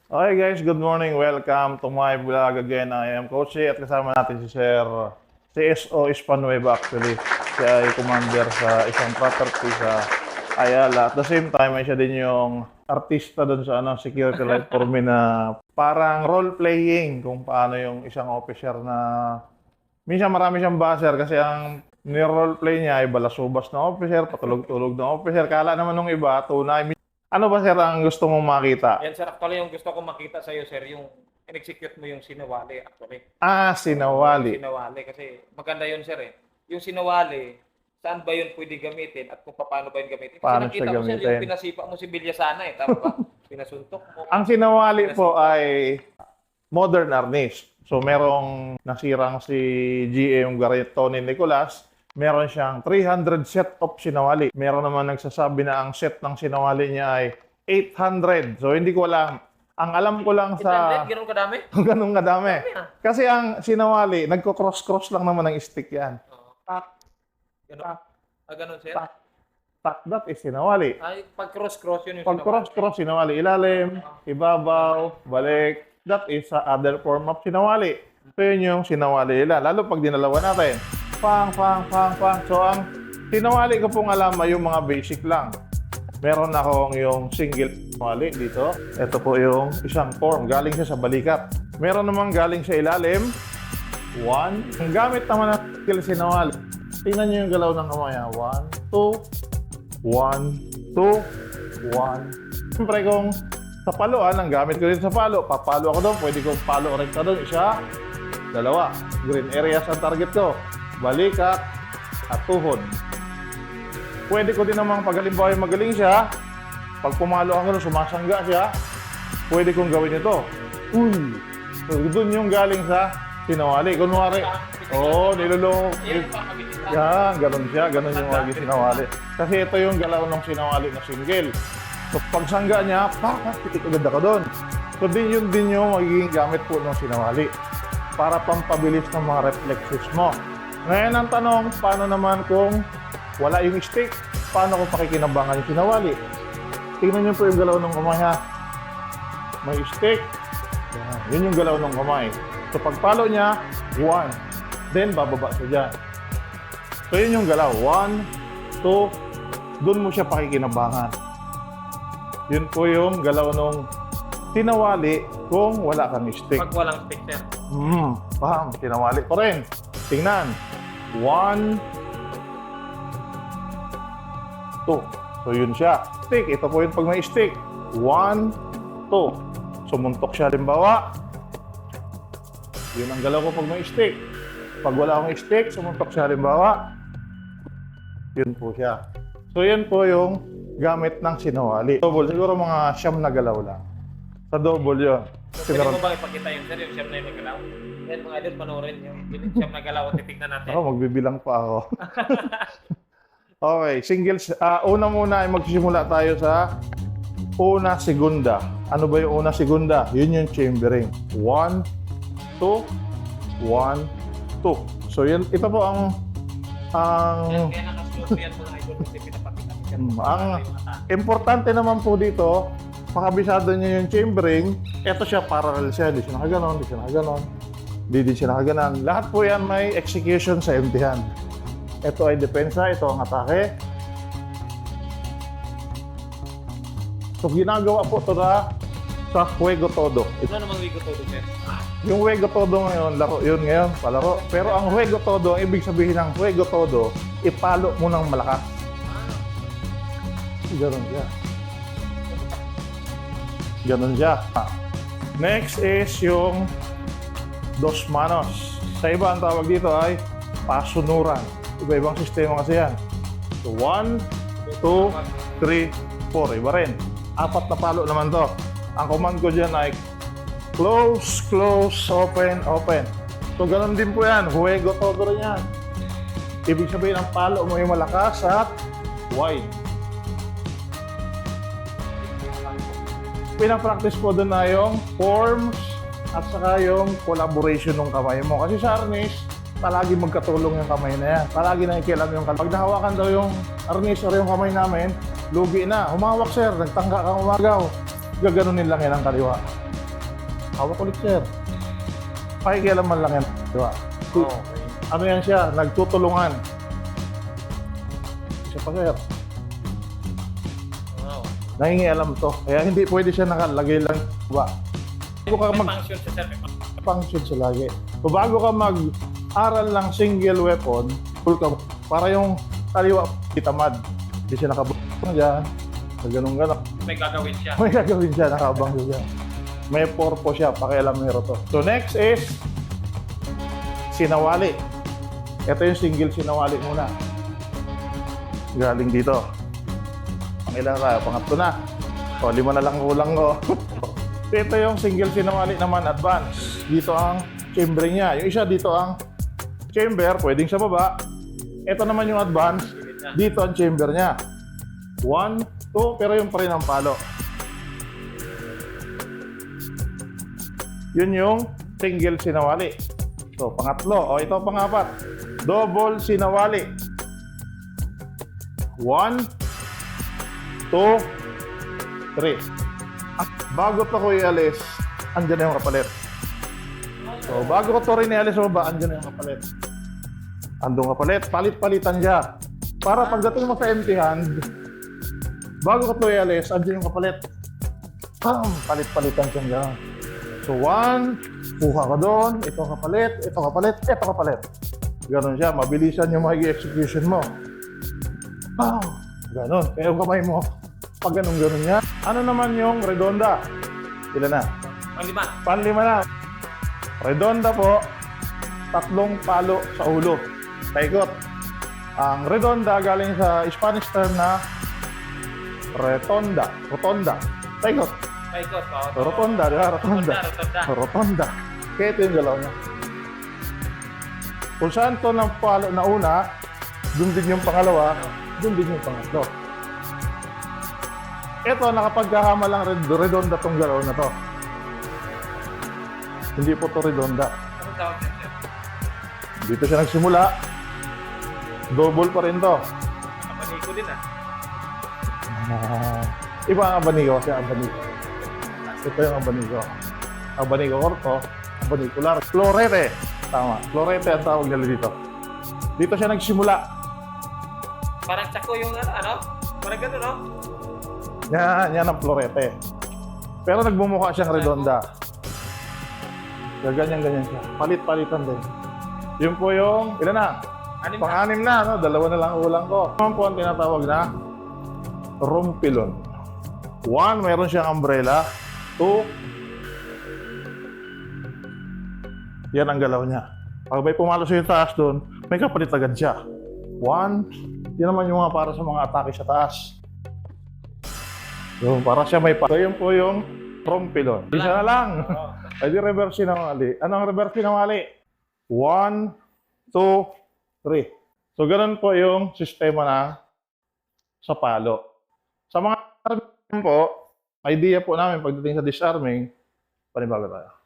Okay guys, good morning. Welcome to my vlog again. I am Coach C at kasama natin si Sir CSO Ispanueva actually. Siya ay commander sa isang property sa Ayala. At the same time, ay siya din yung artista doon sa security light for me na parang role-playing kung paano yung isang officer na minsan marami siyang buzzer kasi ang ni-roleplay niya ay balasubas na officer, patulog-tulog na officer. Kala naman nung iba, tunay. Ano ba sir ang gusto mong makita? Yan sir, actually yung gusto ko makita sa iyo sir, yung in-execute mo yung sinawali actually. Sinawali. Sinawali kasi maganda yun sir eh. Yung sinawali, saan ba yun pwede gamitin at kung paano ba yun gamitin? Kasi Paano nakita siya ko sir, gamitin? yung pinasipa mo si Bilyasana eh, tama ba? Pinasuntok mo. Ang sinawali po ay modern harness. So merong nasirang si GM Tony Nicolas, meron siyang 300 set of sinawali. Meron naman nagsasabi na ang set ng sinawali niya ay 800. So hindi ko alam. Ang alam ko lang sa... 800, ganun kadami? Ganun kadami. Dami, ah. Kasi ang sinawali, nagko-cross-cross lang naman ng stick yan. Tak, Ganun. Ganun sir? tak, tak, that is sinawali. Ay, pag cross-cross yun yung Pag cross-cross, sinawali. Ilalim, ibabaw, balik. That is sa other form of sinawali. So yun yung sinawali nila. Lalo pag dinalawa natin. Pang, pang, pang, pang. So ang sinawali ko pong alam ay yung mga basic lang. Meron akong yung single sinawali dito. Ito po yung isang form. Galing siya sa balikat. Meron namang galing sa ilalim. One. Ang gamit naman ng single sinawali. Tingnan nyo yung galaw ng kamay. 1, 2, 1, 2, 1. Siyempre kung sa paluan, ang gamit ko din sa palo. Papalo ako doon. Pwede kong palo rin ka doon. Isa, dalawa. Green areas ang target ko. Balikat at tuhod. Pwede ko din namang pag halimbawa magaling siya, pag pumalo ako, sumasangga siya, pwede kong gawin ito. Uy! So, doon yung galing sa sinawali. Kunwari, nilulong. Yan, ganun siya. Ganun yung mga sinawali. Kasi ito yung galaw ng sinawali na single. So, pag sangga niya, pitik agad ako doon. So, yun din yung magiging gamit po ng sinawali para pampabilis ng mga reflexes mo. Ngayon ang tanong, paano naman kung wala yung stick? Paano kung pakikinabangan yung sinawali? Tingnan niyo po yung galaw ng kamay ha. May stick. Yan, yun yung galaw ng kamay. So pagpalo niya, 1. Then bababa siya dyan. So yun yung galaw. 1, 2. Doon mo siya pakikinabangan. Yun po yung galaw ng sinawali kung wala kang stick. Pag walang stick sir. Paham, sinawali pa rin. Tingnan. 1, 2. So yun siya. Stick. Ito po yung pag may stick. 1, 2. Sumuntok siya limbawa. Yun ang galaw ko pag may stick. Pag wala akong stick, sumuntok siya limbawa. Yun po siya. So yan po yung gamit ng sinawali. Double. Siguro mga 9 na galaw lang. Sa double yun. So, pwede mo ba ipakita yung sir, yung siyam na yung nagalaw? Yan mga idol, panoorin yung siyam na galaw at titignan natin. Ako, magbibilang pa ako. Okay, singles. Una muna ay magsisimula tayo sa una, segunda. Ano ba yung una, segunda? Yun yung chambering. 1, 2, 1, 2. So yan, ito po ang Kaya nakaslow yan mga idol kasi pinapakita ko yan. ang importante naman po dito, makabisado niyo yung chambering. Ito siya, parallel siya. Hindi siya nakaganon, hindi siya nakaganon. Hindi siya nakaganon. Lahat po yan may execution sa empty hand. Ito ay depensa, ito ang atake. So ginagawa po ito sa Juego Todo. Ano namang wigo todo sir? Yung Juego Todo ngayon, laro yun ngayon, palaro. Pero ang Juego Todo, ang ibig sabihin ng Juego Todo, ipalo mo ng malakas. Ganon siya. Ganon siya. Next is yung dos manos. Sa iba, ang tawag dito ay pasunuran. Iba-ibang sistema kasi yan. So, 1, 2, 3, 4. Iba rin. 4 na palo naman to. Ang command ko dyan ay close, close, open, open. So, ganun din po yan. Juego todo rin yan. Ibig sabihin, ang palo mo yung malakas at wide. Pinapractice ko doon na yung forms at saka yung collaboration ng kamay mo. Kasi sa arnis, palagi magkatulong yung kamay na yan. Palagi nakikialam yung kamay. Pag nahawakan daw yung arnis or yung kamay namin, lugi na. Humawak sir, nagtangka kang umagaw. Gaganunin lang yan ang kaliwa. Hawak ulit, sir. Pakikialaman lang yan, di ba? Okay. Ano yan siya? Nagtutulungan. Siya pa, sir. Wow. Nangingialam to. Kaya hindi pwede siya nakalagay lang, di ba? Bago ka May mag function siya, sir. May function. function siya lagi. So bago ka mag-aral ng single weapon, full ka, para yung kaliwa itamad. Hindi siya nakabang dyan. Ganun-ganon. May gagawin siya. May gagawin siya, nakabang siya. May purpose siya, pakialamero to. So next is sinawali. Ito yung single sinawali muna. Galing dito. Pangilan tayo, pangatlo na. O, 5 na lang kulang ko. Ito yung single sinawali naman, advance. Dito ang chamber niya. Yung isa dito ang chamber, pwedeng sa baba. Ito naman yung advance. Dito ang chamber niya. 1, 2, pero yung pa rin ang palo. Yun yung single sinawali. So, pangatlo. O, ito pangapat. Double sinawali. 1, 2, 3. Bago to ko ialis, andyan na yung kapalit. So, bago ko to rin ialis sa baba, andyan na yung kapalit. Andong kapalit, palit-palitan siya. Para pagdating mo sa empty hand, bago ko to ialis, andyan yung kapalit. Palit-palitan siya dyan. So, 1, kuha ka doon, ito kapalit, ito kapalit, ito kapalit. Ganon siya, mabilisan yung mag-execution mo. Ganon. Kaya yung kamay mo, pag ganon-ganon niya. Ano naman yung redonda? Ilan na? Panglima. Panlima na. Redonda po, 3 palo sa ulo. Paikot. Ang redonda galing sa Spanish term na retonda. Rotonda. Paikot. Paikot. Rotonda, di ba? Rotonda. Rotonda. Rotonda. Kaya ito yung galaw niya. Kung saan to ng palo na una, dun din yung pangalawa, dun din yung pangatlo. Ito, nakapagkahama lang redonda tong galaw na to. Hindi po to redonda. Anong tawag niya, sir? Dito siya nagsimula. Double pa rin to. Abaniko din ah. Iba ang abanigo kasi abanigo. Ito yung abanigo. Abanigo corto, abanicular. Florete. Tama. Florete ang tawag nila dito. Dito siya nagsimula. Parang tsako yung ano? Parang gano'n, no? Yan ang florete. Pero nagmumukha siyang redonda. Ganyan-ganyan siya. Palit-palitan din. Yun po yung, ilan na? Anim na. Pang-anim na, no? 2 na lang ulang ko. Naman po ang tinatawag na rumpilon. 1, mayroon siyang umbrella. 2, yan ang galaw niya. Pag may pumalo sa yung taas doon, may kapalit agad siya. 1, yan naman yung mga para sa mga atake sa taas. Yung para siya may pa. So yun po yung rumpilon. Isa na lang. Oo. Ay di reverse sinawali. Ano ang reverse sinawali? 1, 2, 3. So ganun po yung sistema na sa palo. Sa mga po, idea po namin pagdating sa disarming, panibago tayo.